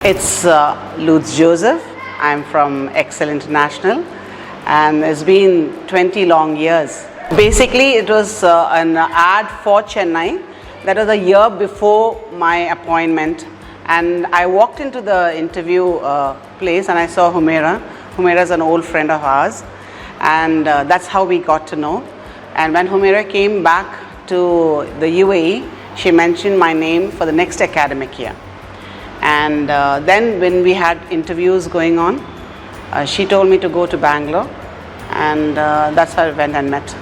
It's Lourdes Joseph. I'm from Excel International, and it's been 20 long years. Basically, it was an ad for Chennai. That was a year before my appointment, and I walked into the interview place and I saw Humaira. Humaira is an old friend of ours, and that's how we got to know. And when Humaira came back to the UAE, she mentioned my name for the next academic year. And then when we had interviews going on, she told me to go to Bangalore, and that's how I went and met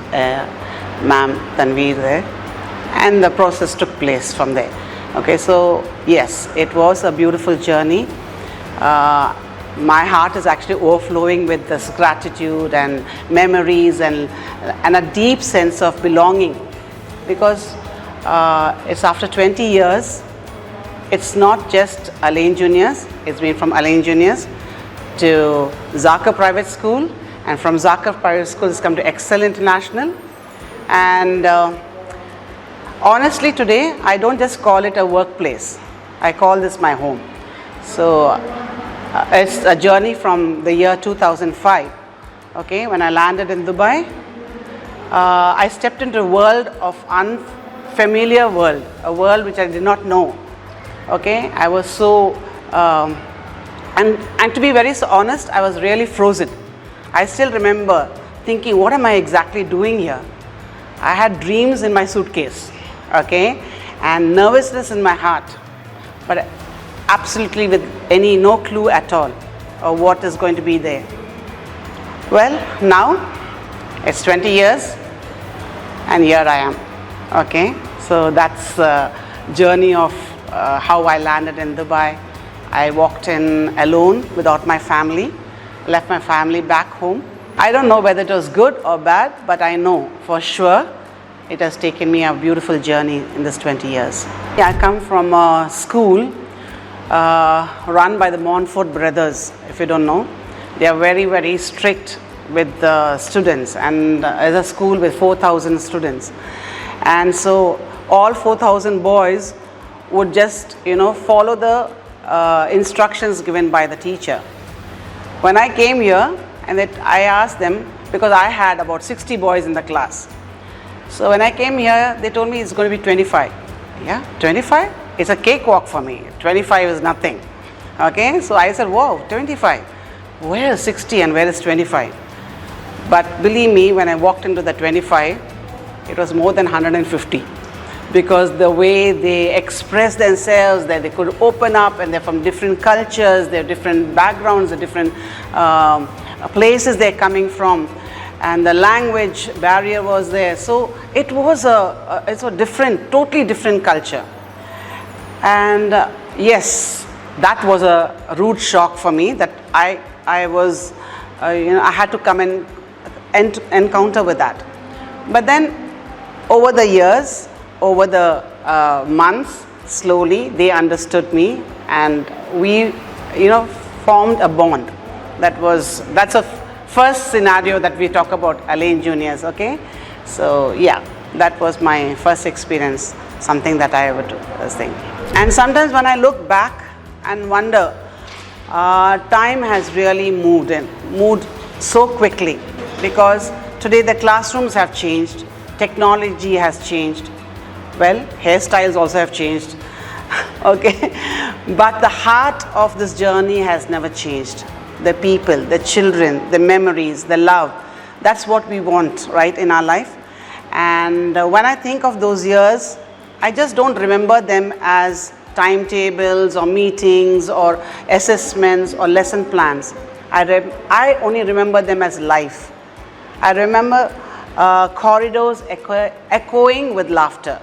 Ma'am Tanveer there, and the process took place from there. Okay, so yes, it was a beautiful journey. My heart is actually overflowing with this gratitude and memories and a deep sense of belonging, because it's after 20 years. It's not just Ain Juniors, it's been from Ain Juniors to Zakher Private School, and from Zakher Private School it's come to Excel International. And honestly today, I don't just call it a workplace, I call this my home. So it's a journey from the year 2005, okay, when I landed in Dubai. I stepped into a world of unfamiliar world, a world which I did not know. Okay, I was so, and to be very honest, I was really frozen. I still remember thinking, what am I exactly doing here? I had dreams in my suitcase, okay, and nervousness in my heart, but absolutely with no clue at all of what is going to be there. Well, now it's 20 years, and here I am, okay. So that's the journey of how I landed in Dubai. I walked in alone without my family, left my family back home. I don't know whether it was good or bad, but I know for sure it has taken me a beautiful journey in this 20 years. Yeah, I come from a school run by the Montfort brothers, if you don't know. They are very, very strict with the students, and as a school with 4,000 students. And so all 4,000 boys would just, follow the instructions given by the teacher. When I came here, and I asked them, because I had about 60 boys in the class. So when I came here, they told me it's going to be 25. Yeah, 25? It's a cakewalk for me. 25 is nothing. Okay, so I said, wow, 25. Where is 60 and where is 25? But believe me, when I walked into the 25, it was more than 150. Because the way they express themselves, that they could open up, and they're from different cultures, they're different backgrounds, they're different places they're coming from, and the language barrier was there. So it was it's a different, totally different culture. And yes, that was a rude shock for me, that I was, I had to come and encounter with that. But then over the years, over the months, slowly they understood me, and we, formed a bond. That's a first scenario that we talk about Ain Juniors, okay? So yeah, that was my first experience, something that I would think. And sometimes when I look back and wonder, time has really moved so quickly, because today the classrooms have changed, technology has changed. Well, hairstyles also have changed, okay? But the heart of this journey has never changed. The people, the children, the memories, the love, that's what we want, right, in our life. And when I think of those years, I just don't remember them as timetables or meetings or assessments or lesson plans. I only remember them as life. I remember corridors echoing with laughter.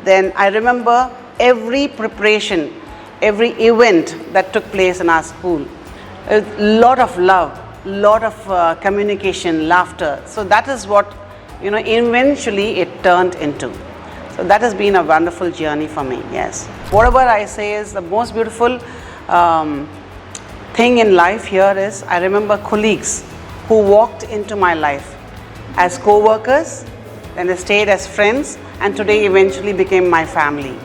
Then I remember every preparation, every event that took place in our school. A lot of love, lot of communication, laughter. So that is what, eventually it turned into. So that has been a wonderful journey for me, yes. Whatever I say is the most beautiful thing in life here is, I remember colleagues who walked into my life as co-workers, then they stayed as friends, and today eventually became my family.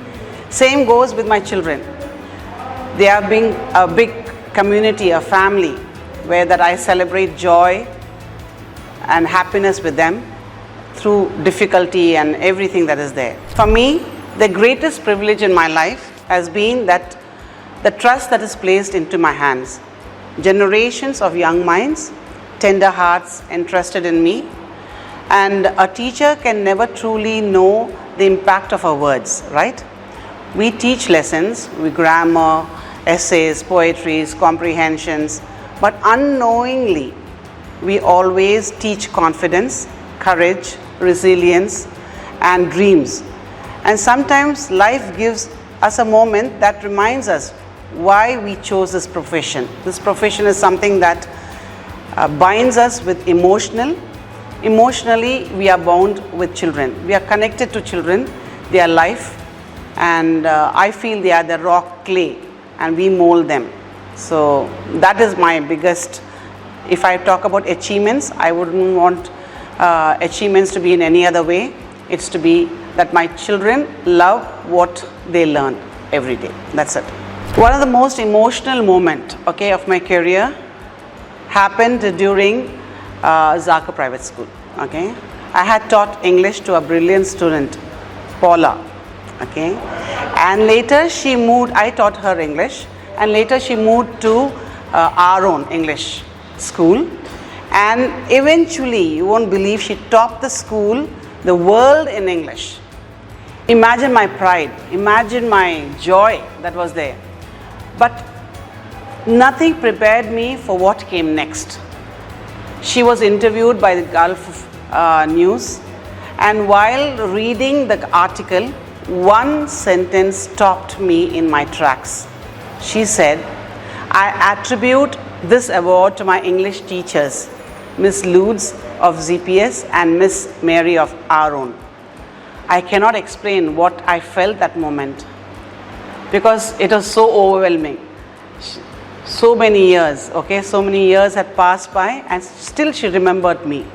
Same goes with my children. They are being a big community, a family, where that I celebrate joy and happiness with them through difficulty and everything that is there. For me, the greatest privilege in my life has been that the trust that is placed into my hands. Generations of young minds, tender hearts entrusted in me, and a teacher can never truly know the impact of her words, right? We teach lessons, we grammar, essays, poetries, comprehensions, but unknowingly we always teach confidence, courage, resilience, and dreams. And sometimes life gives us a moment that reminds us why we chose this profession. This profession is something that binds us with emotionally we are bound with children. We are connected to children, their life, and I feel they are the rock clay and we mold them. So that is my biggest, if I talk about achievements, I wouldn't want achievements to be in any other way. It's to be that my children love what they learn every day. That's it. One of the most emotional moments, of my career happened during Zakher Private School. I had taught English to a brilliant student, Paula. And later she moved, I taught her English, and later she moved to our own English school, and eventually, you won't believe, she topped the school, the world in English. Imagine my pride, imagine my joy that was there. But nothing prepared me for what came next. She was interviewed by the Gulf News, and while reading the article, one sentence stopped me in my tracks. She said, "I attribute this award to my English teachers, Miss Lourdes of ZPS and Miss Mary of our own." I cannot explain what I felt that moment, because it was so overwhelming. So many years, so many years had passed by, and still she remembered me.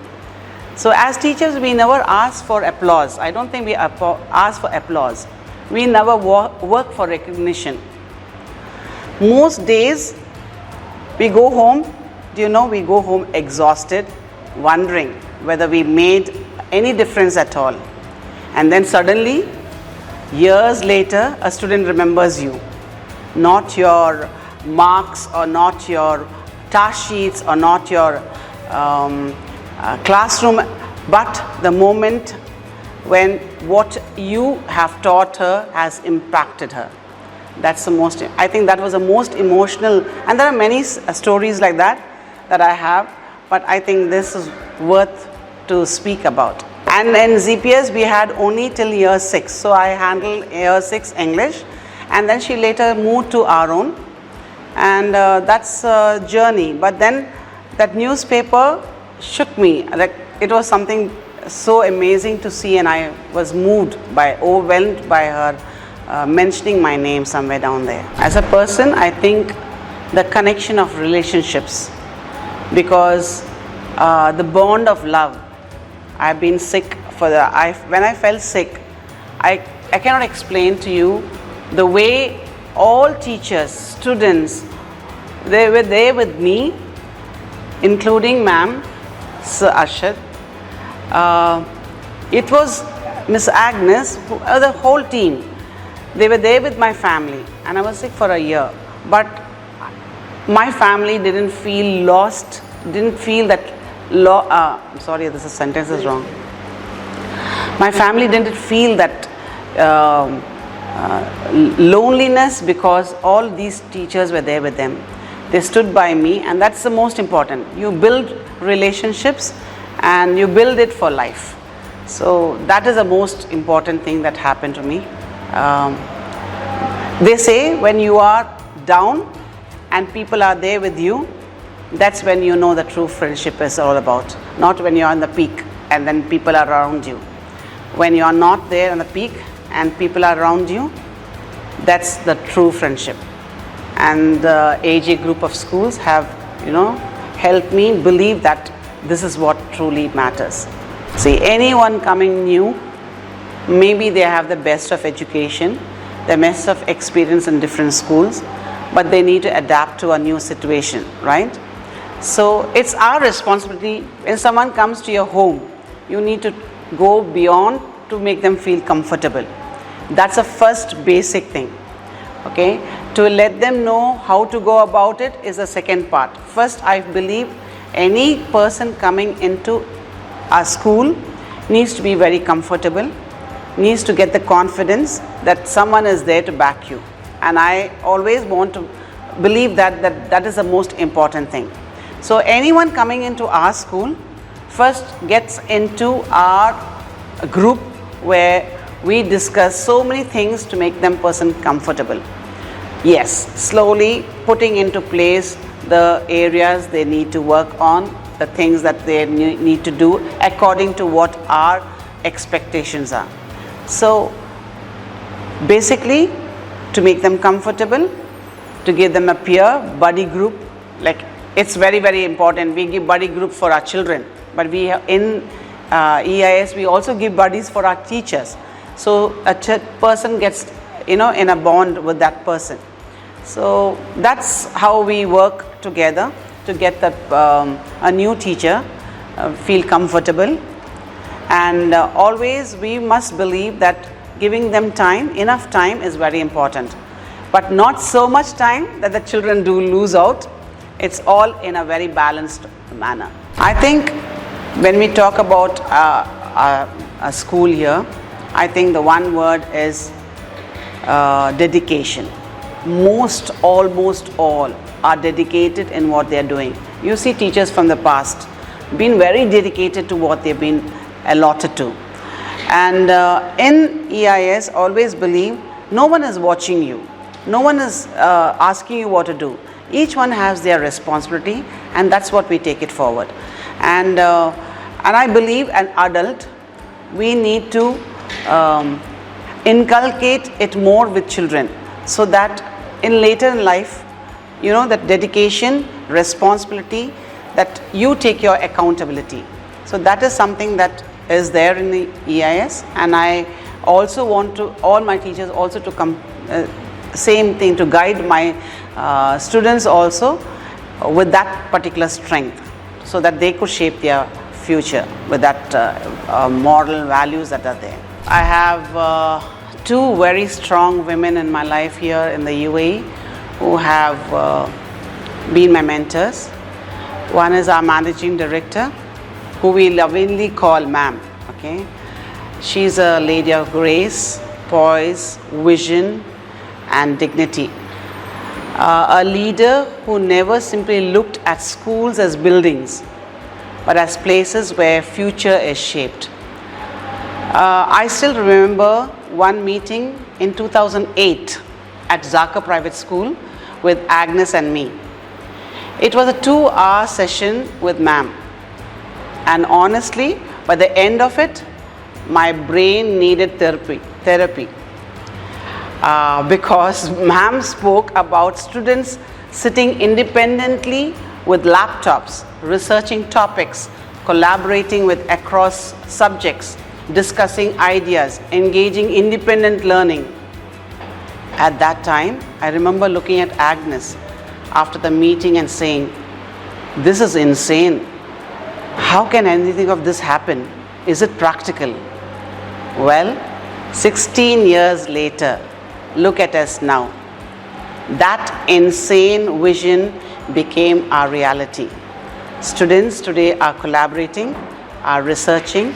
So as teachers, we never ask for applause. I don't think we ask for applause. We never work for recognition. Most days we go home, we go home exhausted, wondering whether we made any difference at all. And then suddenly, years later, a student remembers you. Not your marks, or not your task sheets, or not your classroom, but the moment when what you have taught her has impacted her. That's the most, I think that was the most emotional, and there are many stories like that I have, but I think this is worth to speak about. And in ZPS we had only till year 6, so I handled year 6 English, and then she later moved to our own, and that's a journey. But then that newspaper shook me, like it was something so amazing to see, and I was overwhelmed by her mentioning my name somewhere down there. As a person, I think the connection of relationships, because the bond of love. I've been sick when I felt sick, I cannot explain to you the way all teachers, students, they were there with me, including ma'am, Sir Arshad. It was Miss Agnes, the whole team. They were there with my family, and I was sick for a year. But my family didn't feel lost, didn't feel that, sorry, this sentence is wrong. My family didn't feel that loneliness, because all these teachers were there with them. They stood by me, and that's the most important. You build relationships and you build it for life. So that is the most important thing that happened to me. They say when you are down and people are there with you, that's when you know the true friendship is all about. Not when you are on the peak and then people are around you. When you are not there on the peak and people are around you, that's the true friendship. And the AJ group of schools have, helped me believe that this is what truly matters. See, anyone coming new, maybe they have the best of education, the best of experience in different schools, but they need to adapt to a new situation, right? So it's our responsibility. When someone comes to your home, you need to go beyond to make them feel comfortable. That's the first basic thing. Okay, to let them know how to go about it is the second part. First, I believe any person coming into a school needs to be very comfortable, needs to get the confidence that someone is there to back you. And I always want to believe that is the most important thing. So anyone coming into our school first gets into our group where we discuss so many things to make them person comfortable. Yes, slowly putting into place the areas they need to work on, the things that they need to do according to what our expectations are. So basically, to make them comfortable, to give them a peer buddy group, like it's very, very important. We give buddy group for our children, but we have in EIS we also give buddies for our teachers. So a person gets, in a bond with that person. So that's how we work together to get a new teacher feel comfortable. And always we must believe that giving them time, enough time is very important, but not so much time that the children do lose out. It's all in a very balanced manner. I think when we talk about a school here, I think the one word is dedication. Almost all are dedicated in what they are doing. You see teachers from the past been very dedicated to what they've been allotted to. And in EIS, always believe no one is watching you. No one is asking you what to do. Each one has their responsibility, and that's what we take it forward. And I believe an adult, we need to inculcate it more with children, so that in later in life, that dedication, responsibility, that you take your accountability. So that is something that is there in the EIS, and I also want to all my teachers also to come same thing, to guide my students also with that particular strength, so that they could shape their future with that moral values that are there. I have two very strong women in my life here in the UAE who have been my mentors. One is our managing director, who we lovingly call ma'am. Okay, she's a lady of grace, poise, vision and dignity. A leader who never simply looked at schools as buildings, but as places where future is shaped. I still remember one meeting in 2008 at Zakher Private School with Agnes and me. It was a 2-hour session with ma'am, and honestly, by the end of it, my brain needed therapy. Because ma'am spoke about students sitting independently with laptops, researching topics, collaborating with across subjects, discussing ideas, engaging independent learning. At that time, I remember looking at Agnes after the meeting and saying, "This is insane. How can anything of this happen? Is it practical?" Well, 16 years later, look at us now. That insane vision became our reality. Students today are collaborating, are researching,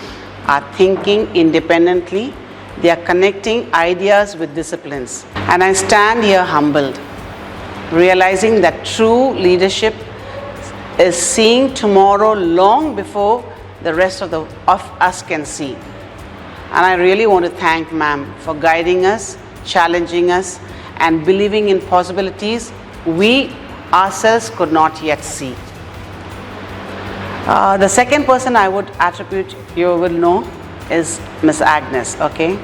are thinking independently. They are connecting ideas with disciplines. And I stand here humbled, realizing that true leadership is seeing tomorrow long before the rest of us can see. And I really want to thank ma'am for guiding us, challenging us, and believing in possibilities we ourselves could not yet see. The second person I would attribute, you will know, is Miss Agnes. Okay.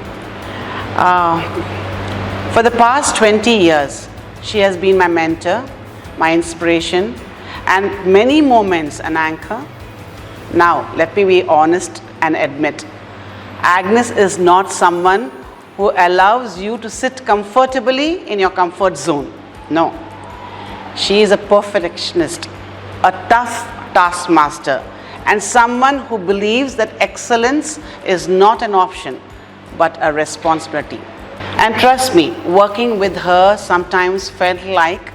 For the past 20 years, she has been my mentor, my inspiration, and many moments an anchor. Now, let me be honest and admit, Agnes is not someone who allows you to sit comfortably in your comfort zone. No, She is a perfectionist, a tough taskmaster, and someone who believes that excellence is not an option but a responsibility. And trust me, working with her sometimes felt like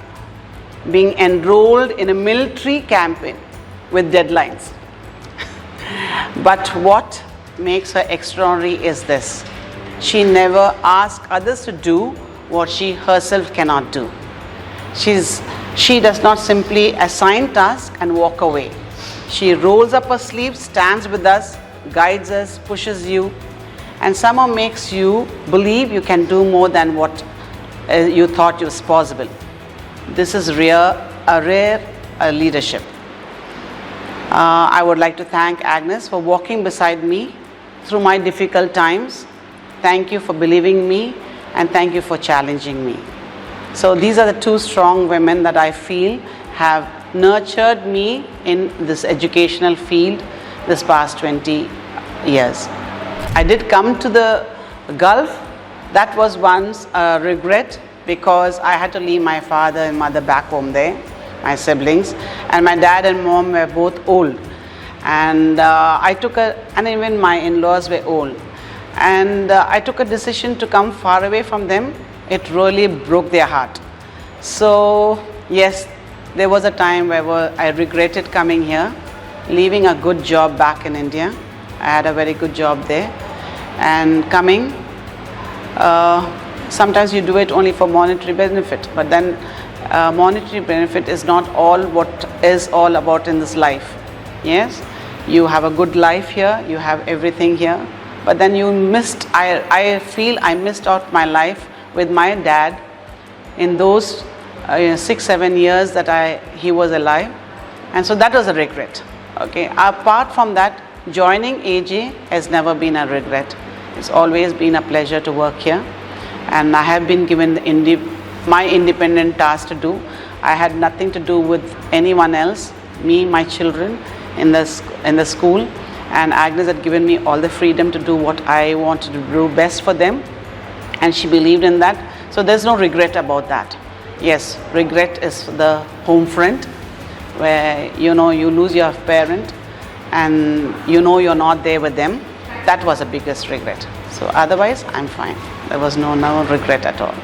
being enrolled in a military campaign with deadlines. But what makes her extraordinary is this: she never asks others to do what she herself cannot do. She does not simply assign tasks and walk away. She rolls up her sleeves, stands with us, guides us, pushes you, and somehow makes you believe you can do more than what you thought was possible. This is rare leadership. I would like to thank Agnes for walking beside me through my difficult times. Thank you for believing me, and thank you for challenging me. So these are the two strong women that I feel have nurtured me in this educational field this past 20 years. I did come to the Gulf. That was once a regret because I had to leave my father and mother back home there, my siblings, and my dad and mom were both old. And and even my in-laws were old. And I took a decision to come far away from them. It really broke their heart. So yes, there was a time where I regretted coming here, leaving a good job back in India. I had a very good job there, and coming, sometimes you do it only for monetary benefit, but then monetary benefit is not all what is all about in this life. Yes, you have a good life here, you have everything here, but then you missed, I feel I missed out my life with my dad in those 6-7 years that he was alive, and so that was a regret. Okay, apart from that, joining AJ has never been a regret. It's always been a pleasure to work here, and I have been given my independent task to do. I had nothing to do with anyone else, me, my children in the school, and Agnes had given me all the freedom to do what I wanted to do best for them, and she believed in that. So there's no regret about that. Yes, regret is the home front, where you lose your parent and you're not there with them. That was the biggest regret. So otherwise I'm fine. There was no regret at all.